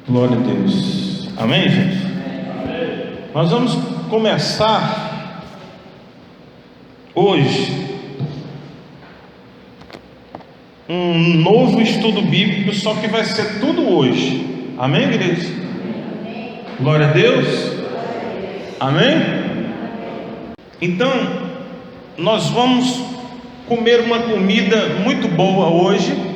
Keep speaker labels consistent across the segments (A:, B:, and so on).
A: Glória a Deus. Amém, gente? Amém. Nós vamos começar hoje um novo estudo bíblico, só que vai ser tudo hoje. Amém, igreja? Amém. Glória a Deus. Amém? Então, nós vamos comer uma comida muito boa hoje,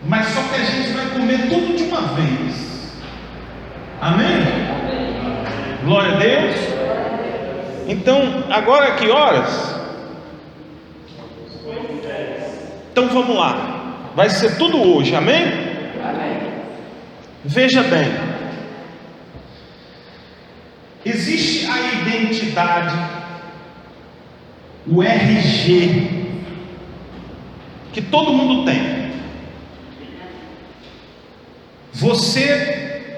A: mas só que a gente vai comer tudo de uma vez. Amém? Glória a Deus. Então, agora que horas? Então vamos lá. Vai ser tudo hoje, amém? Amém. Veja bem. Existe a identidade, o RG, que todo mundo tem. Você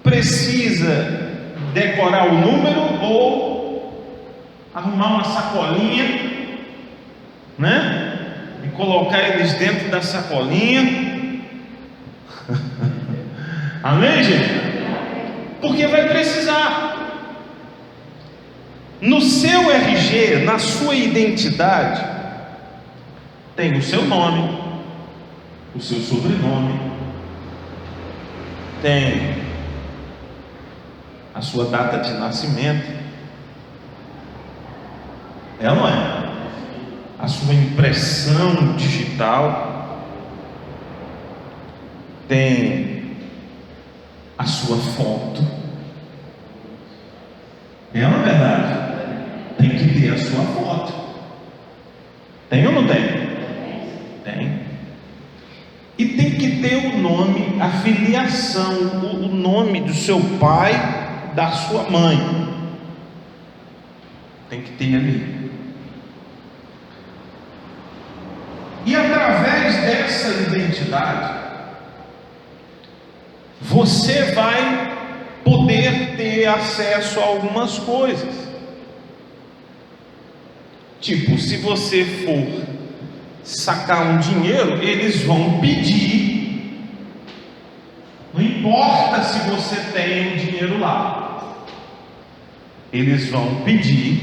A: precisa decorar o número ou arrumar uma sacolinha, né? E colocar eles dentro da sacolinha. Amém, gente? Porque vai precisar. No seu RG, na sua identidade, tem o seu nome, o seu sobrenome, tem a sua data de nascimento, é ou não é? A sua impressão digital, tem a sua foto, é ou não é verdade? Tem que ter a sua foto, tem ou não tem? Tem. E tem que ter o nome, a filiação, o nome do seu pai, da sua mãe. Tem que ter ali. E através dessa identidade, você vai poder ter acesso a algumas coisas. Tipo, se você for sacar um dinheiro, eles vão pedir. Não importa se você tem o dinheiro lá, eles vão pedir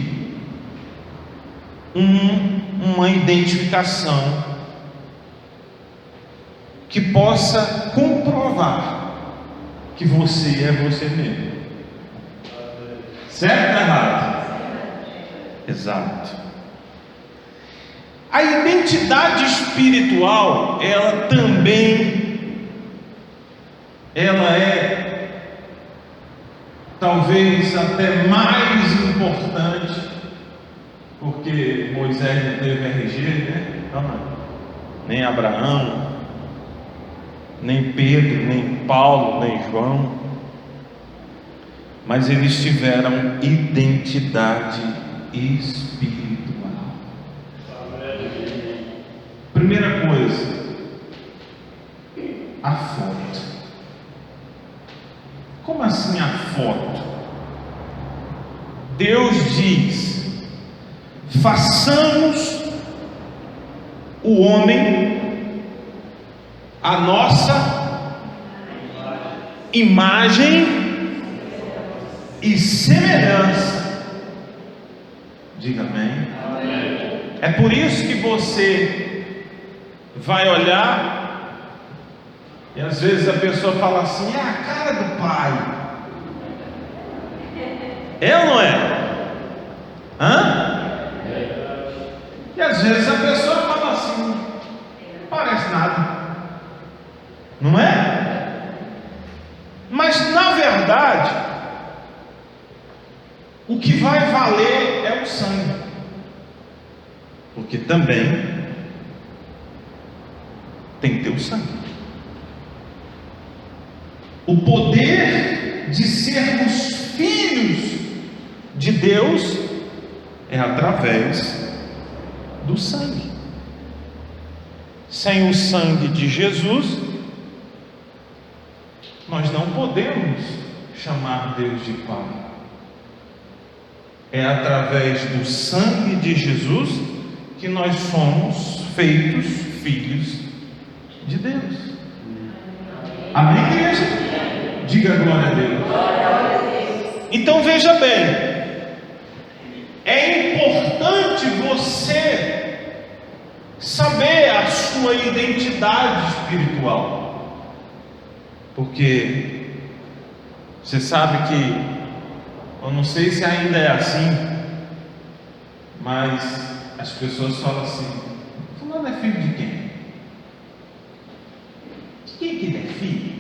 A: uma identificação que possa comprovar que você é você mesmo. Certo ou errado? Exato. A identidade espiritual, ela é talvez até mais importante, porque Moisés não teve RG, né? Não. Nem Abraão, nem Pedro, nem Paulo, nem João, mas eles tiveram identidade espiritual. Primeira coisa, a foto. Como assim a foto? Deus diz: façamos o homem a nossa imagem e semelhança. Diga amém. É por isso que você vai olhar e às vezes a pessoa fala assim: é a cara do pai. É ou não é? Hã? E às vezes a pessoa fala assim: não parece nada. Não é? Mas na verdade, o que vai valer é o sangue. Porque também tem que ter o sangue. O poder de sermos filhos de Deus é através do sangue. Sem o sangue de Jesus, nós não podemos chamar Deus de Pai. É através do sangue de Jesus que nós somos feitos filhos de Deus. Amém, igreja? Diga glória a Deus. Então veja bem, é importante você saber a sua identidade espiritual, porque você sabe que, eu não sei se ainda é assim, mas as pessoas falam assim: fulano é filho de quem? De quem que ele é filho?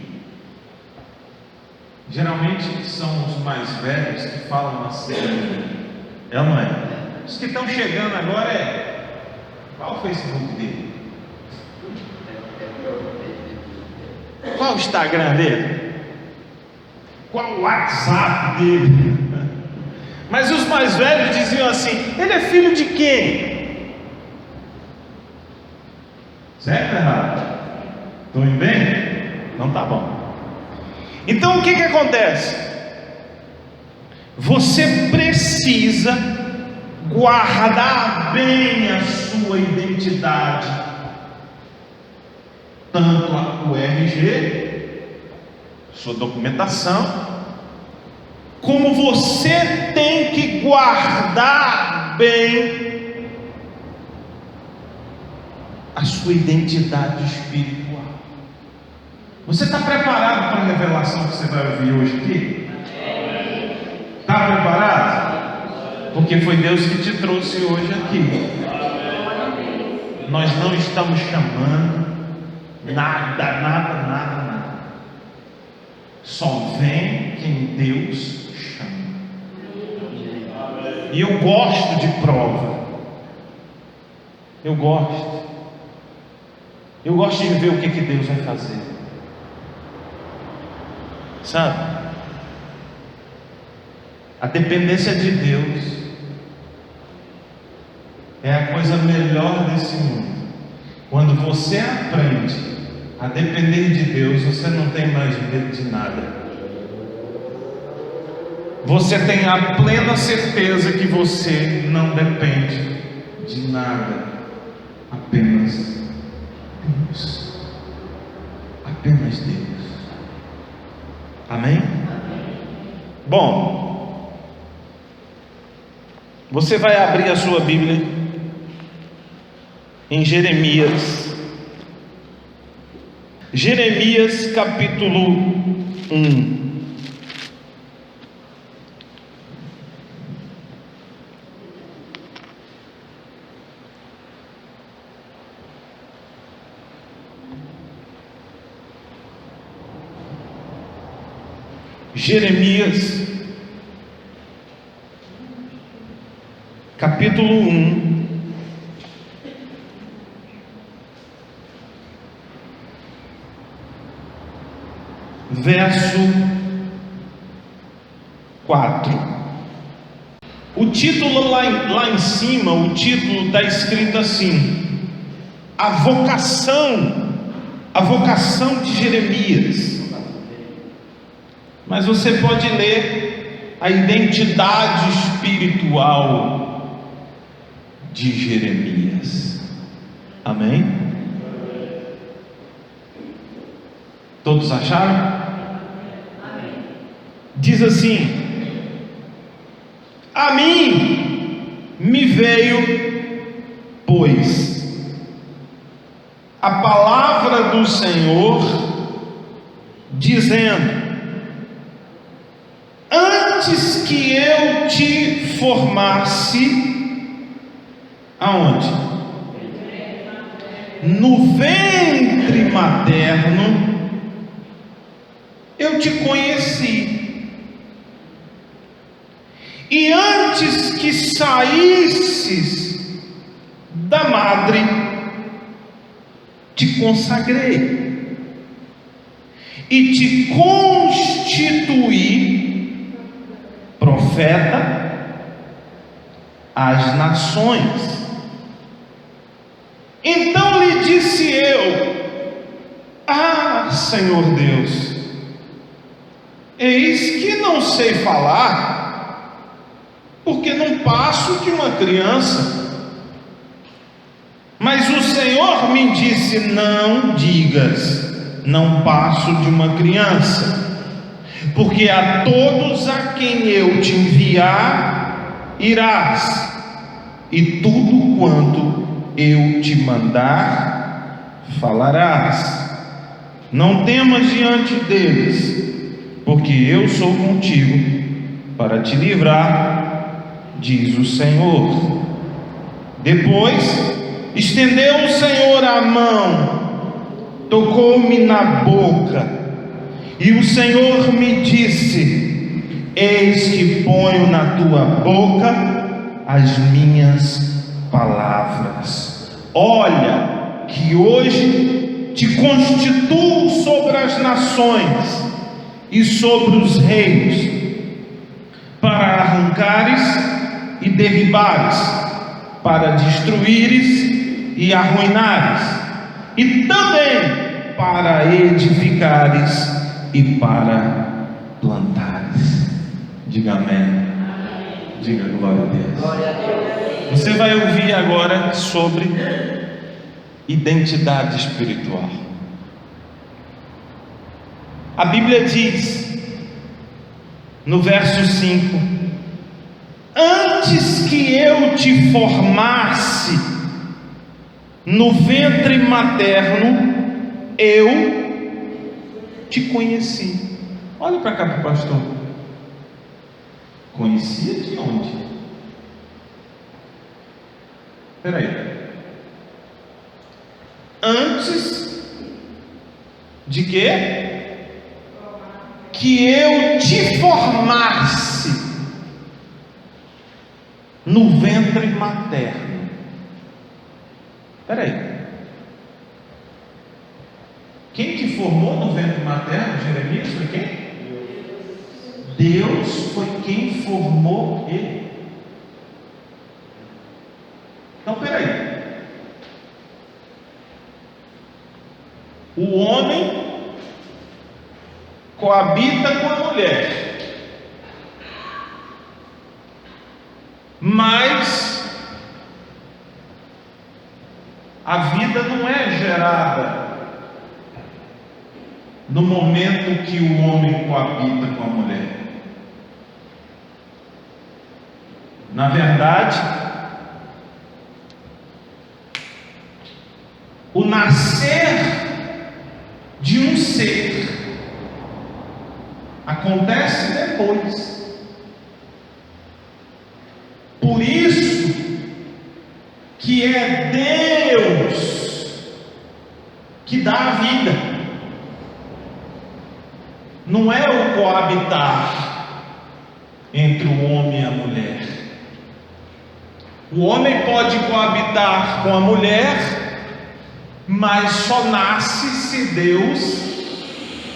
A: Geralmente são os mais velhos que falam assim. É ou não é? Os que estão chegando agora qual o Facebook dele? Qual o Instagram dele? Qual o WhatsApp dele? Mas os mais velhos diziam assim: ele é filho de quem? Certo ou errado? Estão indo bem? Não tá bom. Então o que acontece? Você precisa guardar bem a sua identidade, tanto o RG, sua documentação, como você tem que guardar bem a sua identidade espiritual. Você está preparado para a revelação que você vai ouvir hoje aqui? Está preparado? Porque foi Deus que te trouxe hoje aqui. Nós não estamos chamando nada. Só vem quem Deus chama. E eu gosto de prova. Eu gosto de ver o que Deus vai fazer. Sabe? A dependência de Deus é a coisa melhor desse mundo. Quando você aprende a depender de Deus, você não tem mais medo de nada. Você tem a plena certeza que você não depende de nada. Apenas Deus. Apenas Deus. Amém? Bom, você vai abrir a sua Bíblia em Jeremias capítulo 1. Jeremias capítulo 1, verso 4. O título lá em cima, o título está escrito assim: a vocação de Jeremias. Mas você pode ler a identidade espiritual de Jeremias. Amém? Todos acharam? Diz assim: a mim me veio, pois, a palavra do Senhor, dizendo: antes que eu te formasse, aonde? No ventre materno, eu te conheci, e antes que saísses da madre, te consagrei, e te constituí profeta às nações. Então lhe disse eu: ah, Senhor Deus, eis que não sei falar, porque não passo de uma criança. Mas o Senhor me disse: não digas, não passo de uma criança, porque a todos a quem eu te enviar, irás, e tudo quanto eu te mandar, falarás. Não temas diante deles, porque eu sou contigo para te livrar, diz o Senhor. Depois estendeu o Senhor a mão, tocou-me na boca, e o Senhor me disse: eis que ponho na tua boca as minhas palavras. Olha, que hoje te constituo sobre as nações e sobre os reinos, para arrancares e derribares, para destruíres e arruinares, e também para edificares e para plantares. Diga amém. Diga glória a Deus.
B: Glória a Deus.
A: Você vai ouvir agora sobre identidade espiritual. A Bíblia diz no verso 5: antes que eu te formasse no ventre materno, eu te conheci. Olha para cá para o pastor. Conhecia de onde? Espera aí. Antes de quê? Que eu te formasse no ventre materno. Espera aí. Quem te formou no ventre materno, Jeremias, foi quem? Deus foi quem formou ele. Então, espera aí. O homem coabita com a mulher, mas a vida não é gerada no momento que o homem coabita com a mulher. Na verdade, o nascer de um ser acontece depois. Por isso que é Deus que dá a vida, não é o coabitar entre o homem e a mulher. O homem pode coabitar com a mulher, mas só nasce se Deus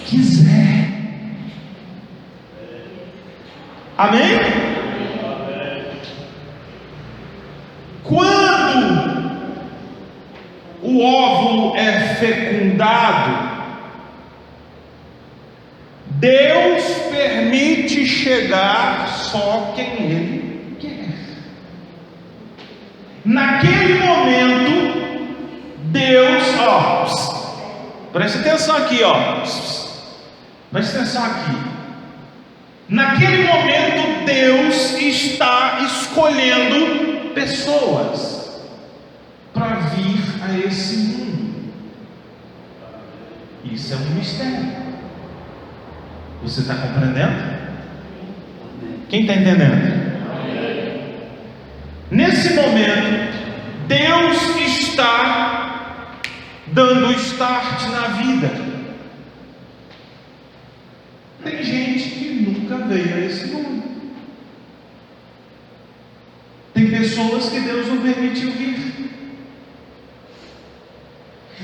A: quiser. Amém? Quando o óvulo é fecundado, Deus permite chegar só quem Ele quer. Naquele momento, Deus, preste atenção aqui, preste atenção aqui. Naquele momento, Deus está escolhendo pessoas para vir a esse mundo. Isso é um mistério. Você está compreendendo? Quem está entendendo? Nesse momento, Deus está dando start na vida. Tem gente que nunca veio a esse mundo. Tem pessoas que Deus não permitiu vir.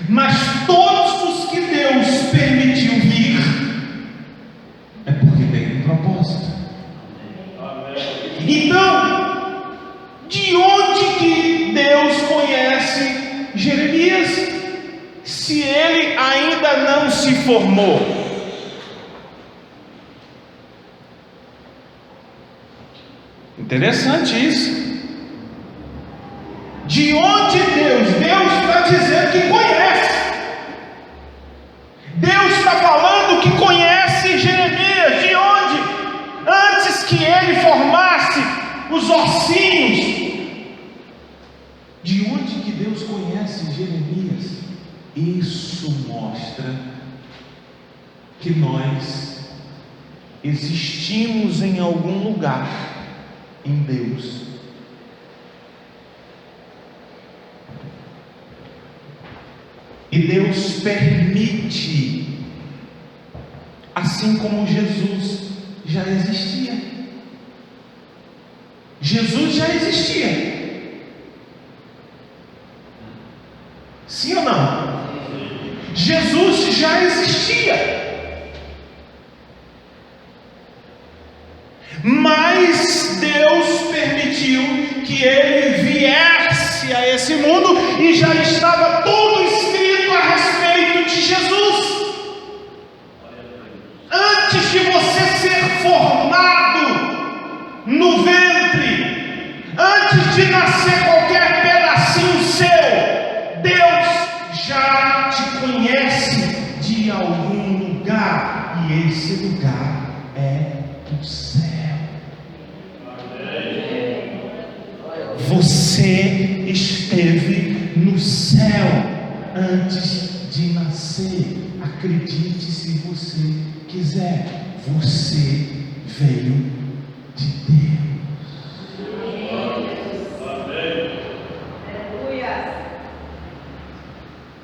A: Mas todos os que Deus permitiu vir, é porque tem um propósito. Então, de onde que Deus conhece Jeremias, se ele ainda não se formou? Interessante isso. De onde Deus está dizendo que conhece. Deus está falando que conhece Jeremias. De onde? Antes que ele formasse os ossinhos. De onde que Deus conhece Jeremias? Isso mostra que nós existimos em algum lugar em Deus. E Deus permite, assim como Jesus já existia. Jesus já existia. Sim ou não? Jesus já existia. Mas Deus permitiu que ele viesse a esse mundo e já estava tudo escrito a respeito de Jesus. Antes de você ser formado no ventre, antes de nascer qualquer pedacinho seu, Deus já te conhece de algum lugar, e esse lugar é o céu. Você esteve no céu antes de nascer. Acredite se você quiser. Você veio de Deus.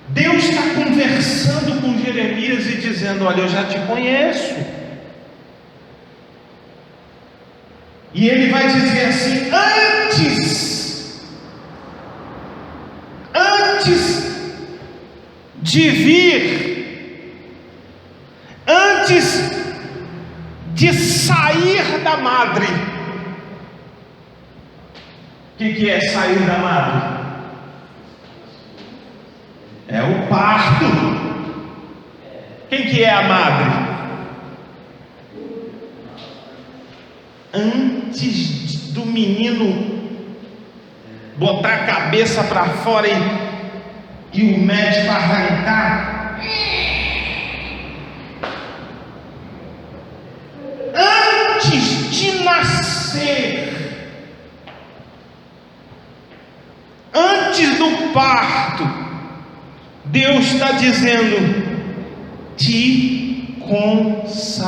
A: Deus está conversando com Jeremias e dizendo: olha, eu já te conheço. E ele vai dizer assim: antes de vir, antes de sair da madre. O que é sair da madre? É o parto. Quem que é a madre? Antes do menino botar a cabeça para fora e o médico arrancar, antes de nascer, antes do parto, Deus está dizendo: te consagrei.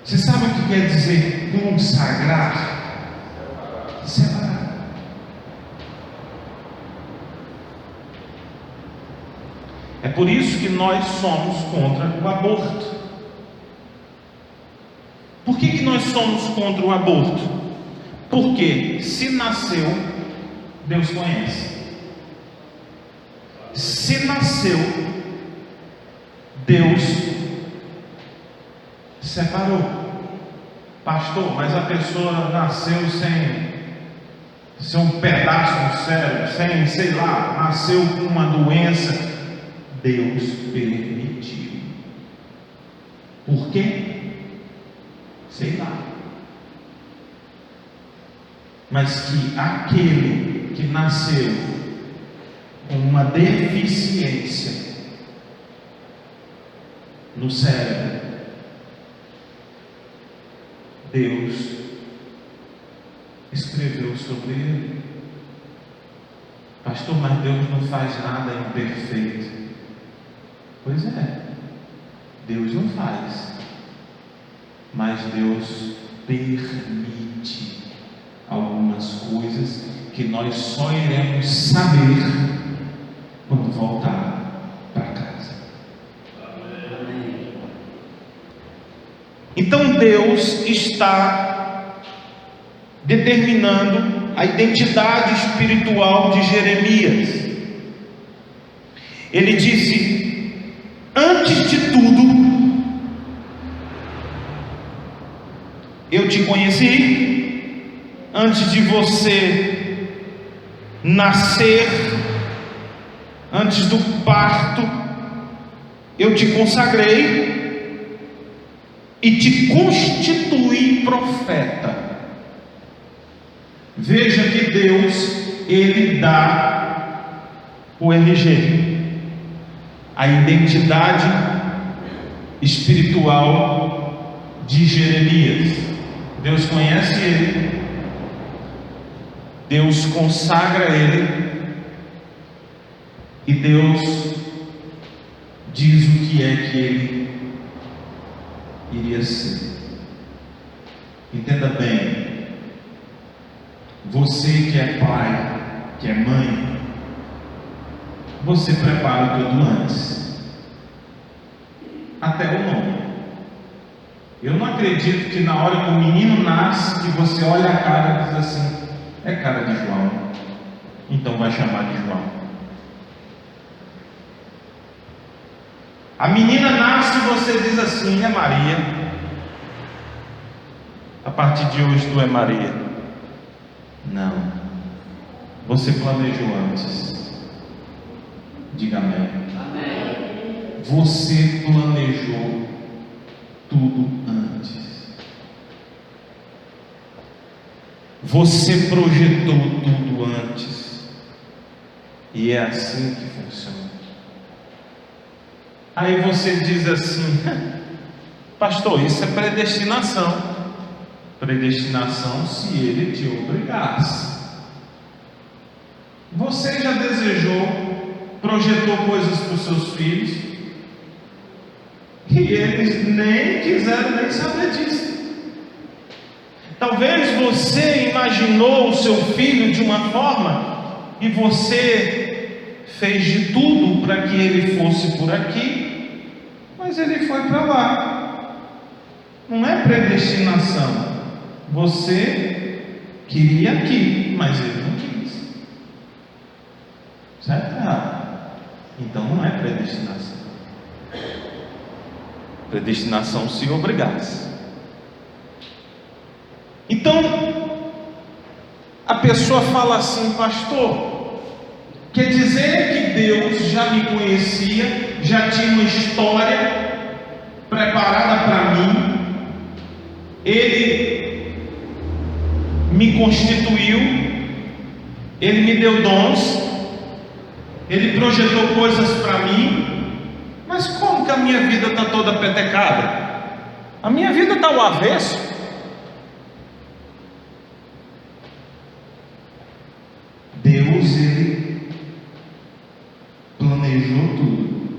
A: Você sabe o que quer dizer consagrar? Separar. É por isso que nós somos contra o aborto. Por que nós somos contra o aborto? Porque se nasceu, Deus conhece. Se nasceu, Deus separou. Pastor, mas a pessoa nasceu sem um pedaço no cérebro, sei lá, nasceu com uma doença. Deus permitiu. Por quê? Sei lá. Mas que aquele que nasceu com uma deficiência no cérebro, Deus escreveu sobre ele. Pastor, mas Deus não faz nada imperfeito. Pois é, Deus não faz, mas Deus permite algumas coisas que nós só iremos saber quando voltar para casa. Então Deus está determinando a identidade espiritual de Jeremias. Ele disse: antes de tudo, eu te conheci. Antes de você nascer, antes do parto, eu te consagrei e te constituí profeta. Veja que Deus, Ele dá o RG. a identidade espiritual de Jeremias. Deus conhece ele, Deus consagra ele, e Deus diz o que é que ele iria ser. Entenda bem, você que é pai, que é mãe, você prepara tudo antes, até o nome. Eu não acredito que na hora que o menino nasce, que você olha a cara e diz assim: é cara de João, então vai chamar de João. A menina nasce e você diz assim: é Maria, a partir de hoje tu é Maria. Não, você planejou antes. Diga amém. Amém. Você planejou tudo antes. Você projetou tudo antes. E é assim que funciona. Aí você diz assim: pastor, isso é predestinação. Predestinação se ele te obrigasse. Você já desejou, projetou coisas para os seus filhos, e eles nem quiseram nem saber disso. Talvez você imaginou o seu filho de uma forma, e você fez de tudo para que ele fosse por aqui, mas ele foi para lá. Não é predestinação. Você queria aqui, mas ele não quis. Certo ou errado? Então não é predestinação. Predestinação se obrigasse. Então a pessoa fala assim: pastor, quer dizer que Deus já me conhecia, já tinha uma história preparada para mim, Ele me constituiu, Ele me deu dons, Ele projetou coisas para mim, mas como que a minha vida está toda petecada? A minha vida está ao avesso. Deus, Ele planejou tudo,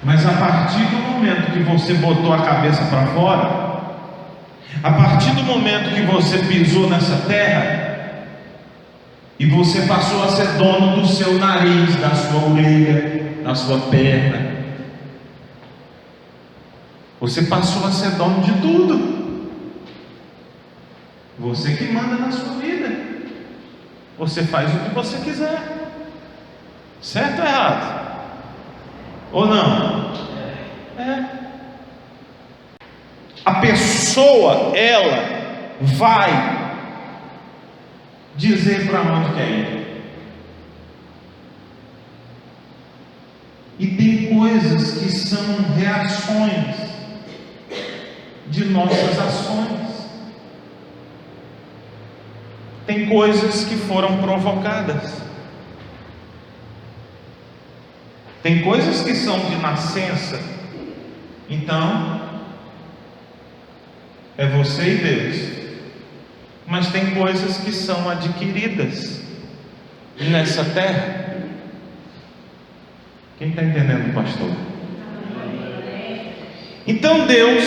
A: mas a partir do momento que você botou a cabeça para fora, a partir do momento que você pisou nessa terra, e você passou a ser dono do seu nariz, da sua orelha, da sua perna, você passou a ser dono de tudo. Você que manda na sua vida. Você faz o que você quiser. Certo ou errado? Ou não? É. A pessoa, ela vai dizer para onde quer ir. E tem coisas que são reações de nossas ações. Tem coisas que foram provocadas. Tem coisas que são de nascença. Então é você e Deus. Mas tem coisas que são adquiridas nessa terra. Quem está entendendo, pastor? Então Deus,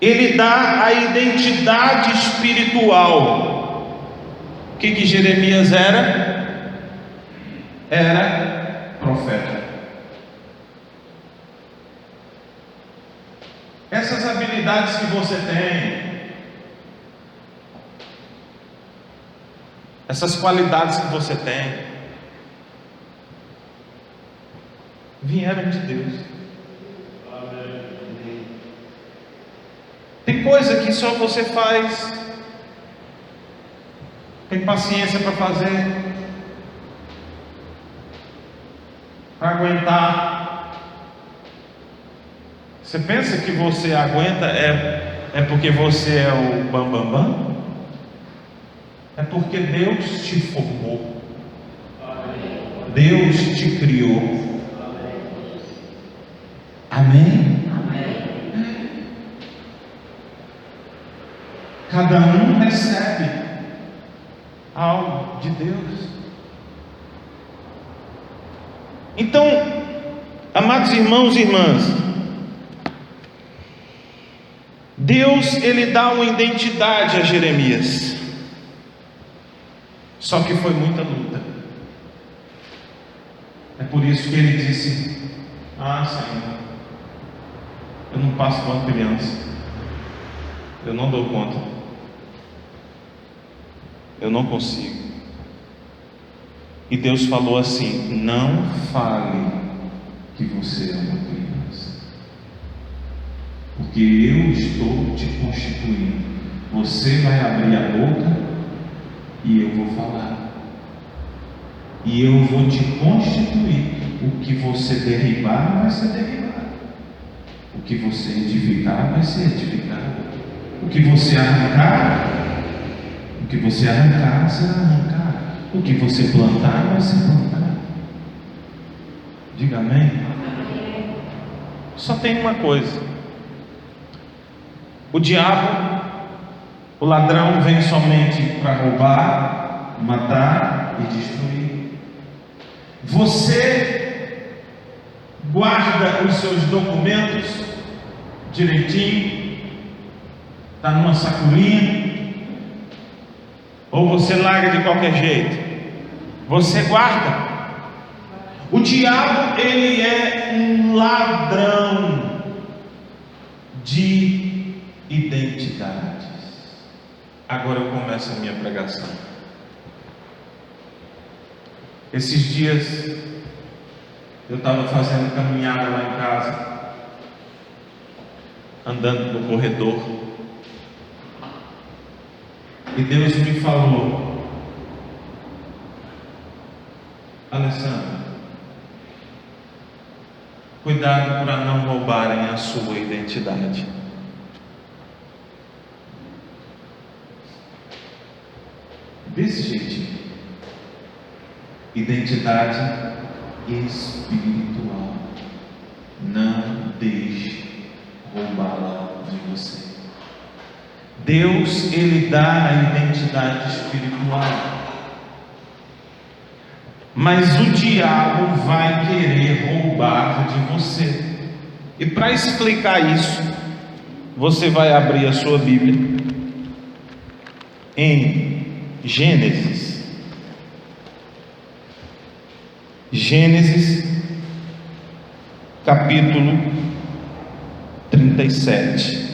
A: Ele dá a identidade espiritual. O que Jeremias era? Era profeta. Essas habilidades que você tem, essas qualidades que você tem, vieram de Deus. Tem coisa que só você faz, tem paciência para fazer, para aguentar. Você pensa que você aguenta é porque você é o bambambam? Bam, bam? É porque Deus te formou. Deus te criou. Amém? Cada um recebe algo de Deus. Então, amados irmãos e irmãs, Deus, Ele dá uma identidade a Jeremias. Só que foi muita luta. É por isso que ele disse: Senhor, eu não passo por uma criança, eu não dou conta, eu não consigo. E Deus falou assim: não fale que você é uma criança, porque eu estou te constituindo. Você vai abrir a boca e eu vou falar, e eu vou te constituir. O que você derribar vai ser derribado, o que você edificar vai ser edificado, o que você arrancar será arrancado, o que você plantar vai ser plantado. Diga amém. Só tem uma coisa: o diabo, o ladrão, vem somente para roubar, matar e destruir. Você guarda os seus documentos direitinho, está numa sacolinha, ou você larga de qualquer jeito? Você guarda. O diabo, ele é um ladrão de identidades. Agora eu começo a minha pregação. Esses dias eu estava fazendo caminhada lá em casa, andando no corredor, e Deus me falou: Alessandro, cuidado para não roubarem a sua identidade. Desse jeitinho. Identidade espiritual. Não deixe roubá-la de você. Deus, Ele dá a identidade espiritual, mas o diabo vai querer roubar de você. E para explicar isso, você vai abrir a sua Bíblia em Gênesis, capítulo 37.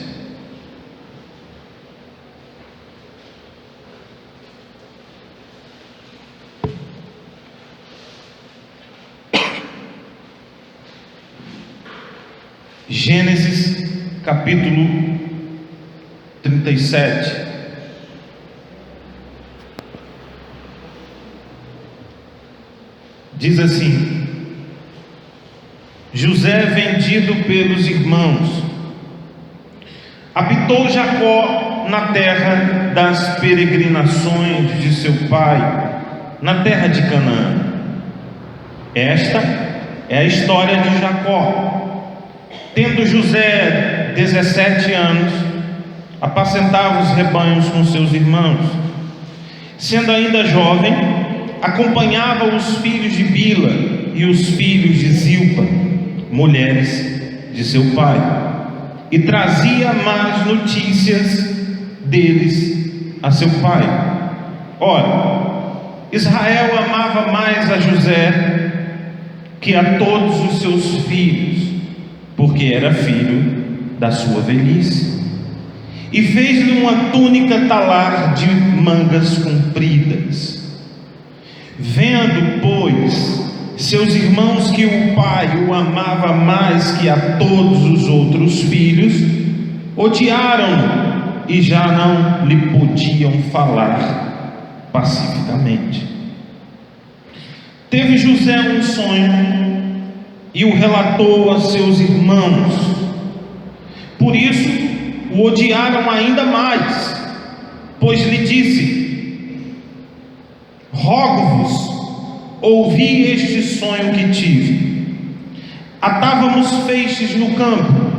A: Gênesis capítulo 37. Diz assim: José, vendido pelos irmãos, habitou Jacó na terra das peregrinações de seu pai, na terra de Canaã. Esta é a história de Jacó. Tendo José 17 anos, apacentava os rebanhos com seus irmãos. Sendo ainda jovem, acompanhava os filhos de Bila e os filhos de Zilpa, mulheres de seu pai, e trazia más notícias deles a seu pai. Ora, Israel amava mais a José que a todos os seus filhos, porque era filho da sua velhice, e fez-lhe uma túnica talar de mangas compridas. Vendo, pois, seus irmãos que o pai o amava mais que a todos os outros filhos, odiaram-no e já não lhe podiam falar pacificamente. Teve José um sonho e o relatou a seus irmãos. Por isso o odiaram ainda mais, pois lhe disse: rogo-vos ouvi este sonho que tive. Atávamos feixes no campo,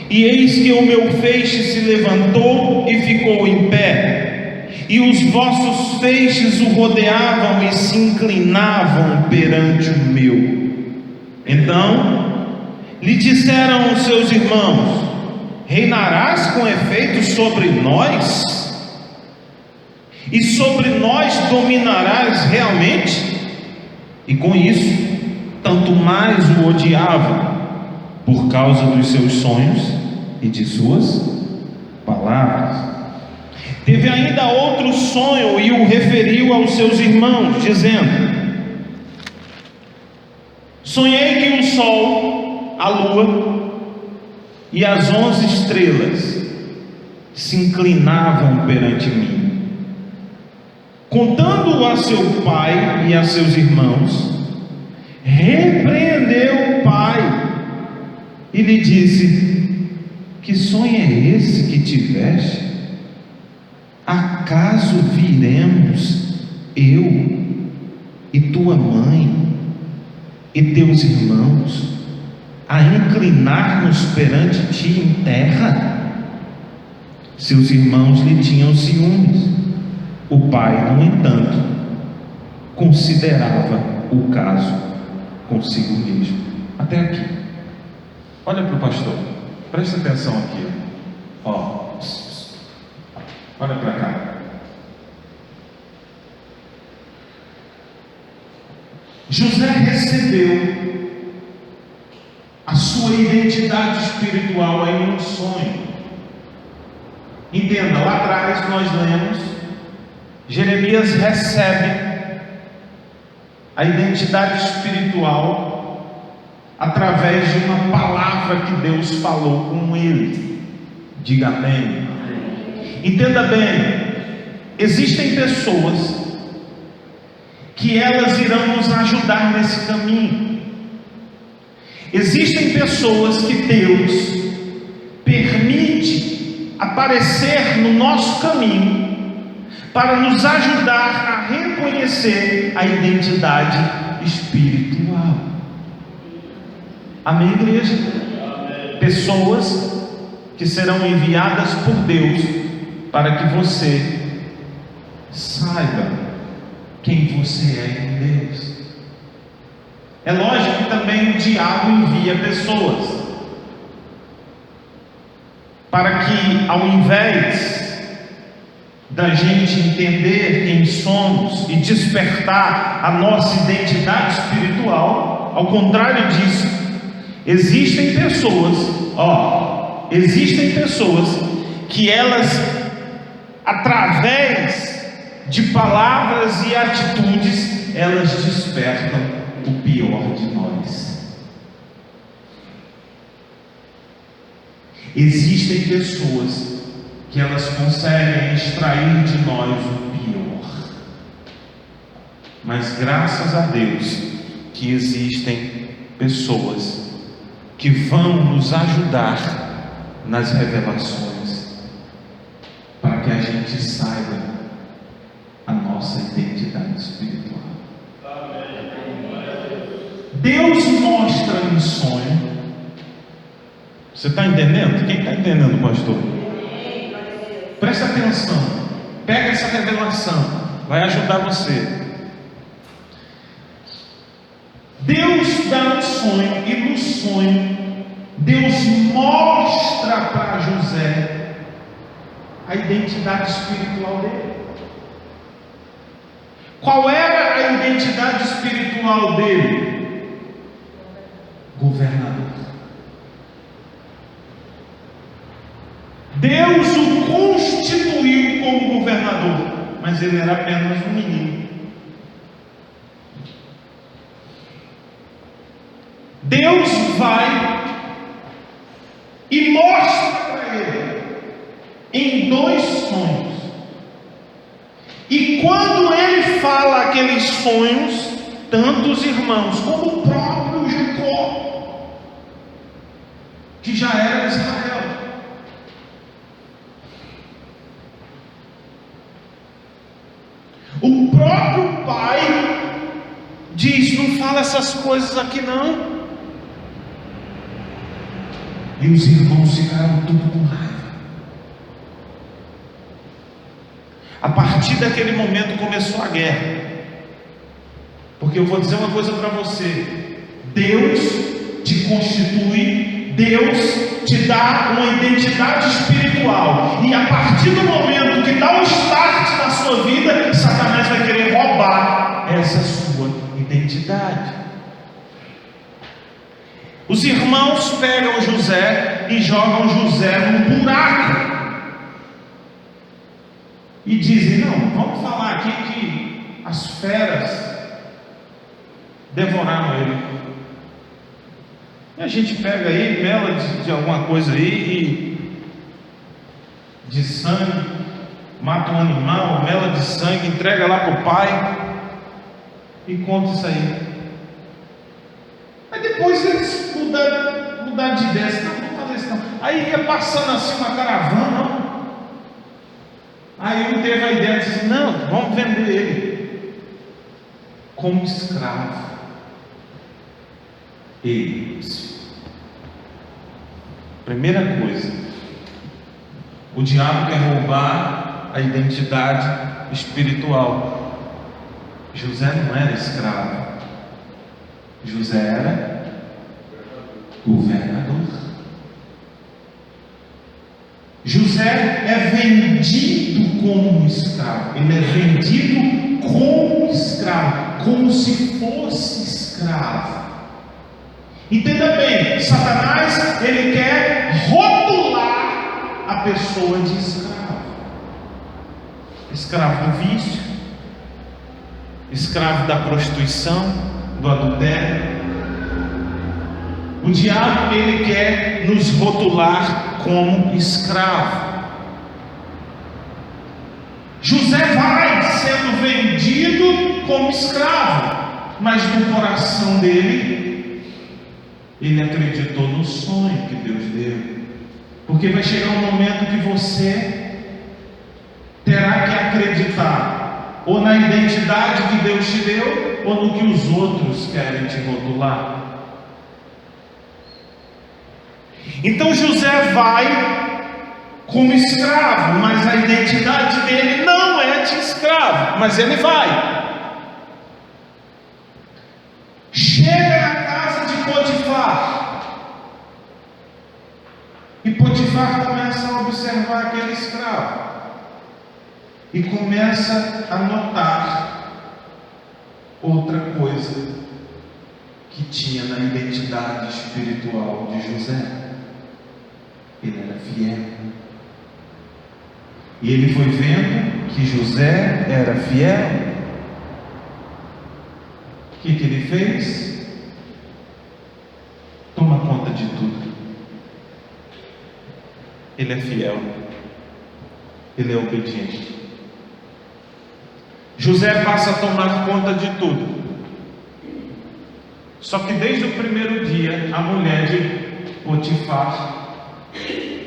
A: e eis que o meu feixe se levantou e ficou em pé, e os vossos feixes o rodeavam e se inclinavam perante o meu. Então lhe disseram os seus irmãos: reinarás com efeito sobre nós? E sobre nós dominarás realmente? E com isso, tanto mais o odiavam, por causa dos seus sonhos e de suas palavras. Teve ainda outro sonho e o referiu aos seus irmãos, dizendo: sonhei que o sol, a lua e as 11 estrelas se inclinavam perante mim. Contando-o a seu pai e a seus irmãos, repreendeu o pai e lhe disse: que sonho é esse que tiveste? Acaso viremos eu e tua mãe e teus irmãos a inclinar-nos perante ti em terra? Seus irmãos lhe tinham ciúmes. O pai, no entanto, considerava o caso consigo mesmo. Até aqui. Olha para o pastor, presta atenção aqui. Ó, olha para cá. José recebeu a sua identidade espiritual em um sonho. Entenda, lá atrás nós lemos, Jeremias recebe a identidade espiritual através de uma palavra que Deus falou com ele. Diga amém. Entenda bem, existem pessoas que elas irão nos ajudar nesse caminho. Existem pessoas que Deus permite aparecer no nosso caminho para nos ajudar a reconhecer a identidade espiritual. Amém, igreja? Amém. Pessoas que serão enviadas por Deus para que você saiba quem você é em Deus. É lógico que também o diabo envia pessoas para que, ao invés da gente entender quem somos e despertar a nossa identidade espiritual, ao contrário disso, existem pessoas que elas, através de palavras e atitudes, elas despertam o pior de nós. Existem pessoas que elas conseguem extrair de nós o pior, mas graças a Deus que existem pessoas que vão nos ajudar nas revelações, para que a gente saiba a nossa identidade espiritual. Deus mostra em sonho. Você está entendendo? Quem está entendendo, pastor? Presta atenção, pega essa revelação, vai ajudar você. Deus dá um sonho, e no sonho Deus mostra para José a identidade espiritual dele. Qual era a identidade espiritual dele? Governador. Deus o constituiu como governador, mas ele era apenas um menino. Deus vai e mostra para ele em 2 sonhos. E quando ele fala aqueles sonhos, tanto os irmãos como o próprio Jacó, que já era Israel, o próprio pai diz: não fala essas coisas aqui não. E os irmãos ficaram tudo com raiva. A partir daquele momento começou a guerra. Porque eu vou dizer uma coisa para você: Deus te constitui, Deus te dá uma identidade espiritual, e a partir do momento que dá um start na sua vida, Satanás vai querer roubar essa sua identidade. Os irmãos pegam José e jogam José num buraco e dizem: não, vamos falar aqui que as feras devoraram ele. E a gente pega aí, mela de alguma coisa aí, de sangue, mata um animal, mela de sangue, entrega lá para o pai e conta isso aí. Aí depois eles mudaram de ideia: não, vamos fazer isso não. Aí ia passando assim uma caravana, não. Aí um teve a ideia de dizer: não, vamos vender ele como escravo. Primeira coisa, o diabo quer roubar a identidade espiritual. José não era escravo, José era governador. José é vendido como escravo. Ele é vendido como escravo, como se fosse escravo. Entenda bem, Satanás, ele quer rotular a pessoa de escravo. Escravo do vício, escravo da prostituição, do adultério. O diabo, ele quer nos rotular como escravo. José vai sendo vendido como escravo, mas no coração dele, ele acreditou no sonho que Deus deu. Porque vai chegar um momento que você terá que acreditar ou na identidade que Deus te deu, ou no que os outros querem te rotular. Então José vai como escravo, mas a identidade dele não é de escravo, mas ele vai. Chega na casa de Potifar, e Potifar começa a observar aquele escravo e começa a notar outra coisa que tinha na identidade espiritual de José: ele era fiel. E ele foi vendo que José era fiel. O que ele fez? Toma conta de tudo. Ele é fiel, ele é obediente. José passa a tomar conta de tudo. Só que desde o primeiro dia, a mulher de Potifar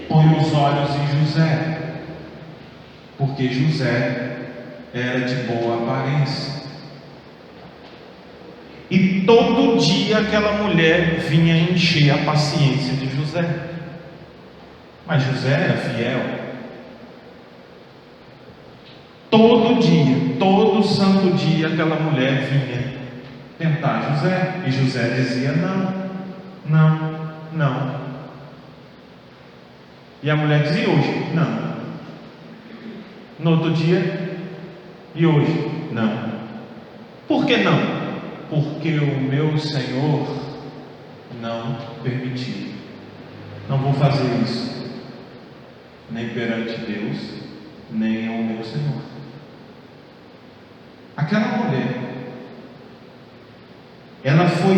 A: põe os olhos em José, porque José era de boa aparência. E todo dia aquela mulher vinha encher a paciência de José. Mas José era fiel. Todo dia, todo santo dia, aquela mulher vinha tentar José. E José dizia: não, não, não. E a mulher dizia: hoje, não. No outro dia, e hoje, não. Por que não? Porque o meu Senhor não permitiu. Não vou fazer isso, nem perante Deus, nem ao meu Senhor. Aquela mulher, ela foi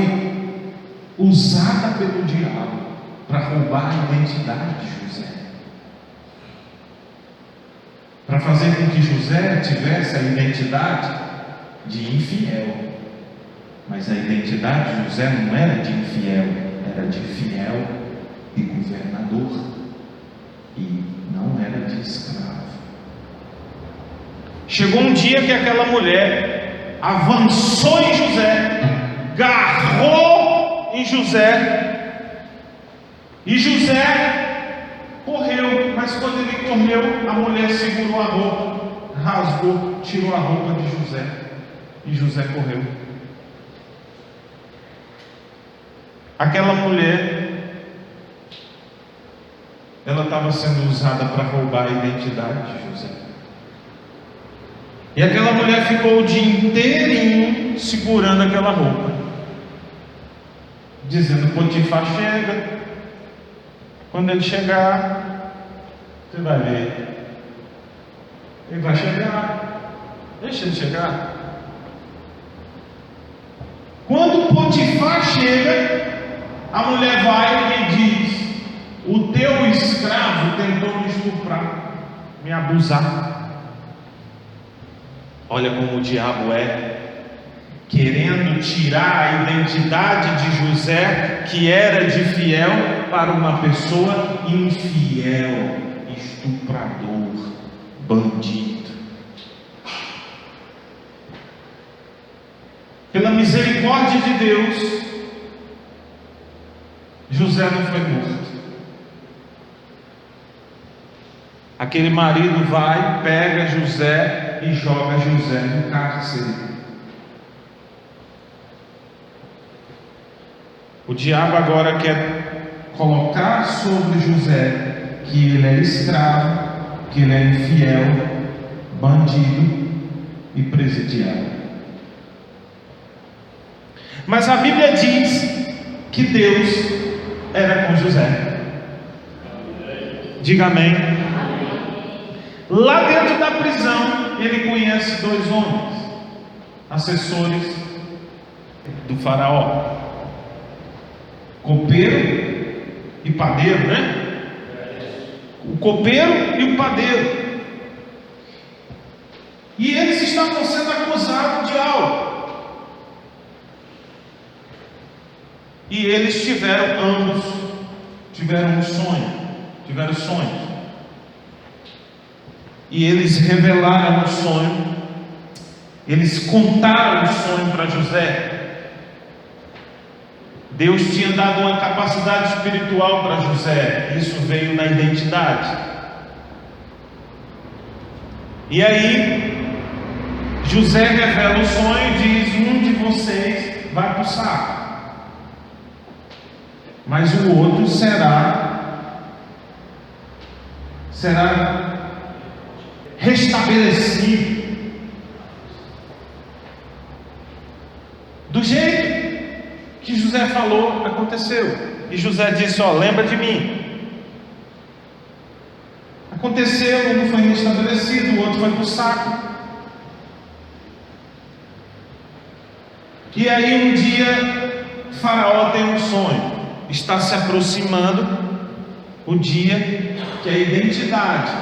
A: usada pelo diabo para roubar a identidade de José, para fazer com que José tivesse a identidade de infiel. Mas a identidade de José não era de infiel, era de fiel e governador, e não era de escravo. Chegou um dia que aquela mulher avançou em José, agarrou em José, e José correu. Mas quando ele correu, a mulher segurou a roupa, rasgou, tirou a roupa de José, e José correu. Aquela mulher, ela estava sendo usada para roubar a identidade de José. E aquela mulher ficou o dia inteirinho segurando aquela roupa, dizendo: Potifar chega. Quando ele chegar, você vai ver. Ele vai chegar. Deixa ele chegar. Quando Potifar chega, a mulher vai e diz: o teu escravo tentou me estuprar, me abusar. Olha como o diabo é, querendo tirar a identidade de José, que era de fiel, para uma pessoa infiel, estuprador, bandido. Pela misericórdia de Deus, José não foi morto. Aquele marido vai, pega José e joga José no cárcere. O diabo agora quer colocar sobre José que ele é escravo, que ele é infiel, bandido e presidiário. Mas a Bíblia diz que Deus era com José. Diga amém. Lá dentro da prisão, ele conhece dois homens, assessores do faraó, copeiro e padeiro, né? O copeiro e o padeiro. E eles estavam sendo acusados de algo. E eles ambos tiveram um sonho, tiveram sonhos. E eles revelaram o sonho, eles contaram o sonho para José. Deus tinha dado uma capacidade espiritual para José, isso veio na identidade. E aí, José revela o sonho e diz: um de vocês vai para o saco, mas o outro será restabelecido. Do jeito que José falou, aconteceu. E José disse: ó, lembra de mim. Aconteceu, um foi restabelecido, o outro foi para o saco. E aí um dia Faraó tem um sonho. Está se aproximando o dia que a identidade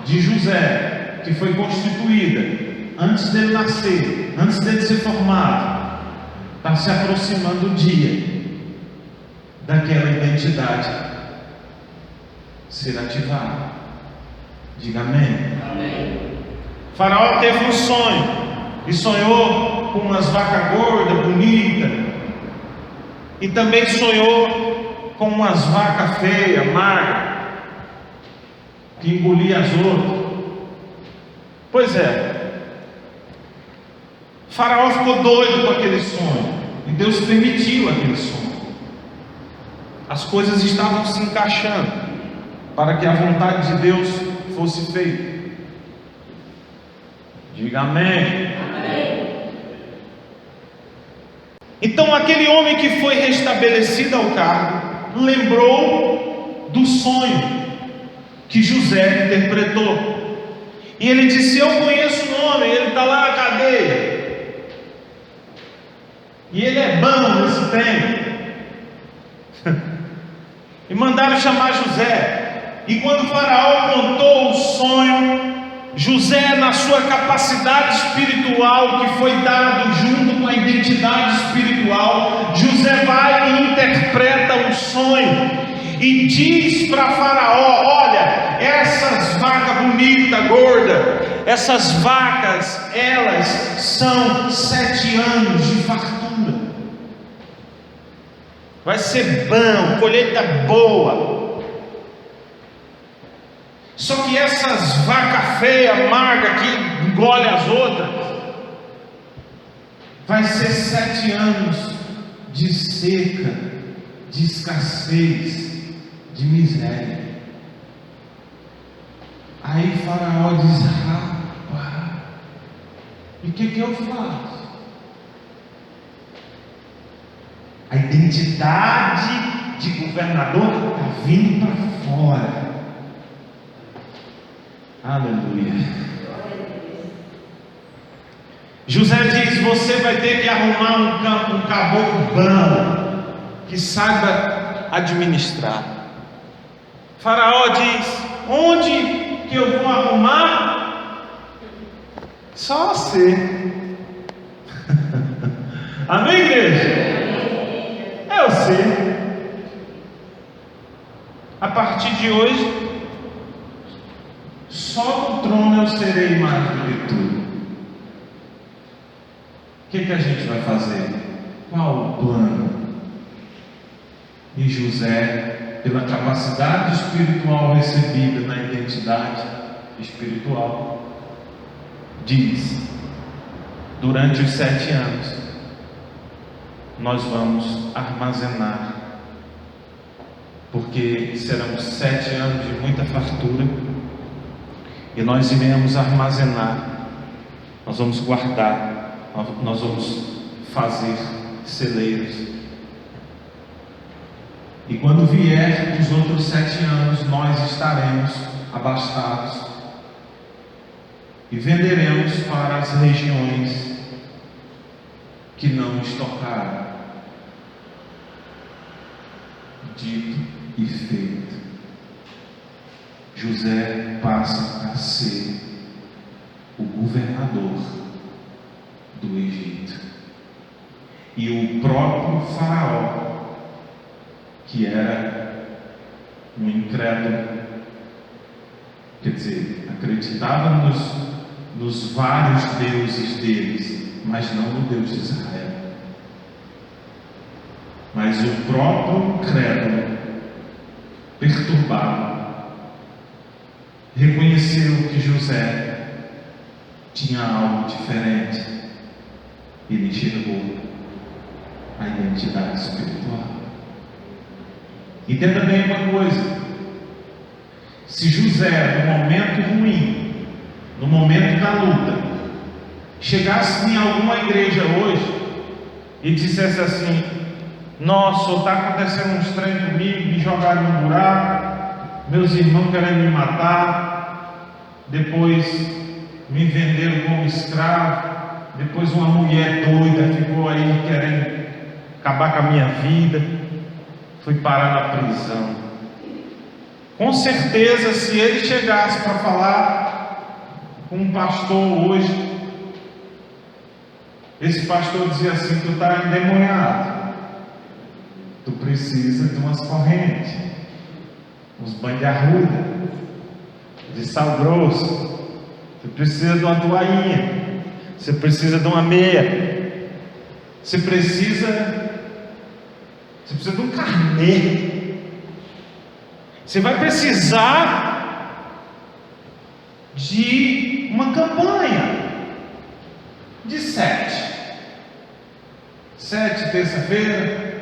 A: de José, que foi constituída antes dele nascer, antes dele ser formado, está se aproximando o dia daquela identidade ser ativada. Diga amém. Amém. Faraó teve um sonho e sonhou com umas vacas gordas, bonitas, e também sonhou com umas vacas feias, magras, que engolia as outras. Pois é, Faraó ficou doido com aquele sonho, e Deus permitiu aquele sonho. As coisas estavam se encaixando para que a vontade de Deus fosse feita. Diga amém. Amém. Então aquele homem que foi restabelecido ao cargo lembrou do sonho que José interpretou, e ele disse: eu conheço o homem, ele está lá na cadeia, e ele é bom nesse tempo. E mandaram chamar José. E quando o Faraó contou o sonho, José, na sua capacidade espiritual que foi dado junto com a identidade espiritual, José vai e interpreta o sonho e diz para Faraó: olha, essas vacas bonitas, gordas, essas vacas, elas são 7 anos de fartura. Vai ser bom, colheita boa. Só que essas vacas feias, amargas, que engolem as outras, vai ser 7 anos de seca, de escassez, de miséria. Aí Faraó diz: rapaz, e o que eu faço? A identidade de governador está vindo para fora. Aleluia. José diz: você vai ter que arrumar um caboclo bom, que saiba administrar. Faraó diz: onde que eu vou arrumar? Só você. Amém, igreja? Eu sei. A partir de hoje, só no trono eu serei mais do que tu. O que a gente vai fazer? Qual o plano? E José, pela capacidade espiritual recebida na identidade espiritual, diz: durante os 7 anos nós vamos armazenar, porque serão 7 anos de muita fartura, e nós iremos armazenar, nós vamos guardar, nós vamos fazer celeiros. E quando vier os outros 7 anos, nós estaremos abastados e venderemos para as regiões que não estocaram. Dito e feito. José passa a ser o governador do Egito. E o próprio Faraó, que era um incrédulo, quer dizer, acreditava nos vários deuses deles, mas não no Deus de Israel. Mas o próprio incrédulo, perturbado, reconheceu que José tinha algo diferente. Ele enxergou a identidade espiritual. Entenda bem uma coisa: se José, no momento ruim, no momento da luta, chegasse em alguma igreja hoje e dissesse assim: nossa, está acontecendo uns trem comigo, me jogaram no buraco, meus irmãos querem me matar, depois me venderam como escravo, depois uma mulher doida ficou aí querendo acabar com a minha vida, fui parar na prisão. Com certeza, se ele chegasse para falar com um pastor hoje, esse pastor dizia assim: tu está endemoniado, tu precisa de umas correntes, uns banhos de arruda, de sal grosso, você precisa de uma toalhinha, você precisa de uma meia, você precisa de um carnê, você vai precisar de uma campanha de 7 terça-feira,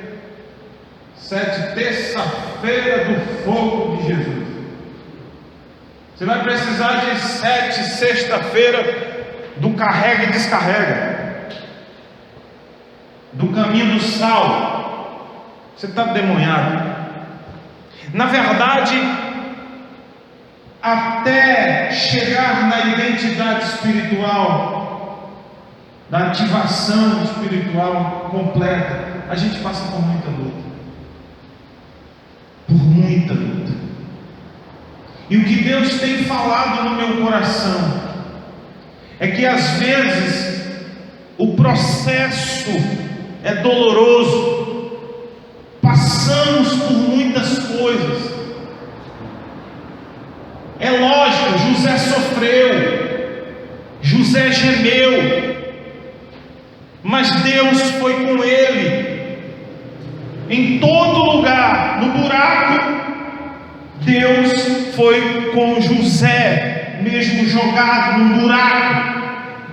A: 7 terça-feira do fogo de Jesus. Você vai precisar de 7 sexta-feira do carrega e descarrega, do caminho do sal. Você está demoniado. Na verdade, até chegar na identidade espiritual, da ativação espiritual completa, a gente passa por muita luta. Por muita luta. E o que Deus tem falado no meu coração é que às vezes o processo é doloroso, passamos por muitas coisas. É lógico, José sofreu, José gemeu, mas Deus foi com ele. Em todo lugar, no buraco, Deus foi com José, mesmo jogado no buraco.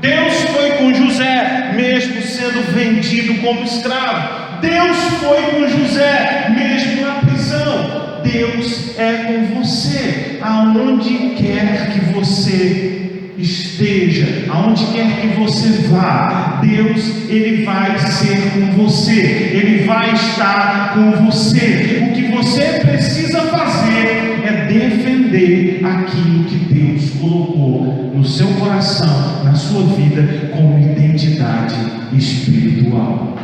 A: Deus foi com José, mesmo sendo vendido como escravo. Deus foi com José, mesmo na prisão. Deus é com você, aonde quer que você esteja, aonde quer que você vá. Deus, Ele vai ser com você, Ele vai estar com você. O que você precisa fazer é defender aquilo que Deus colocou no seu coração, na sua vida, como identidade espiritual.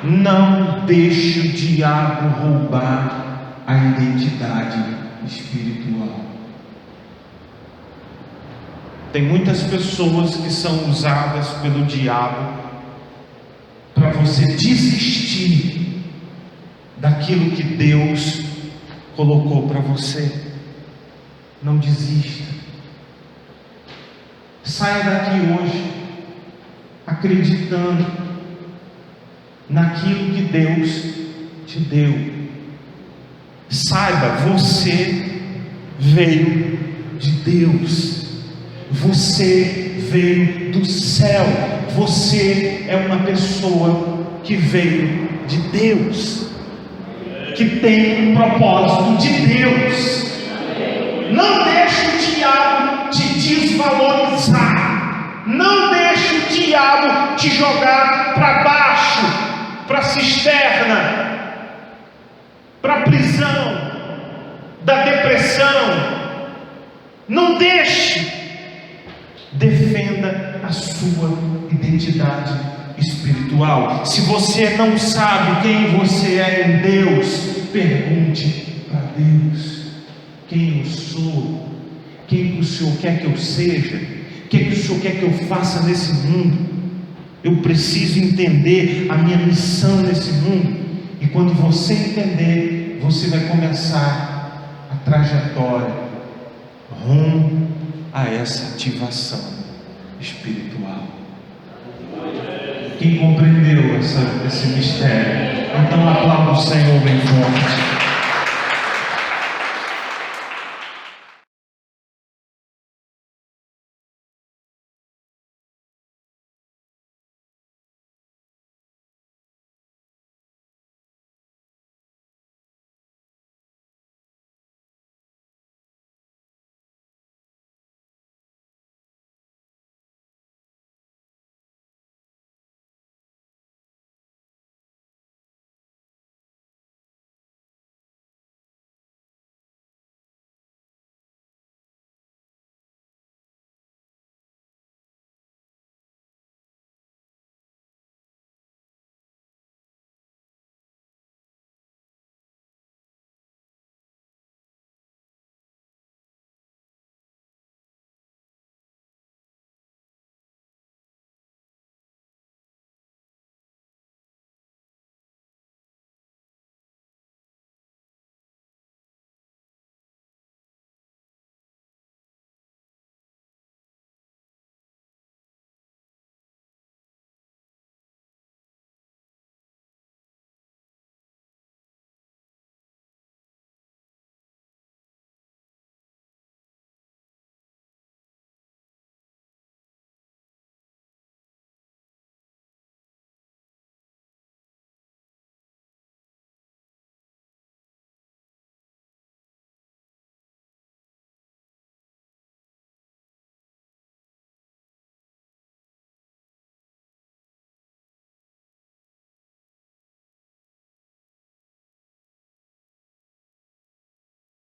A: Não deixe o diabo roubar a identidade espiritual. Tem muitas pessoas que são usadas pelo diabo para você desistir daquilo que Deus colocou para você. Não desista. Saia daqui hoje acreditando naquilo que Deus te deu. Saiba, você veio de Deus, você veio do céu, você é uma pessoa que veio de Deus, que tem um propósito de Deus. Não deixe o diabo te desvalorizar, não deixe o diabo te jogar para baixo, para a cisterna, para a prisão da depressão. Não deixe. Defenda a sua identidade espiritual. Se você não sabe quem você é em Deus, pergunte para Deus: quem eu sou? Quem o Senhor quer que eu seja? O que o Senhor quer que eu faça nesse mundo? Eu preciso entender a minha missão nesse mundo. E quando você entender, você vai começar a trajetória rumo a essa ativação espiritual. Quem compreendeu esse mistério? Então aplauda o Senhor bem forte.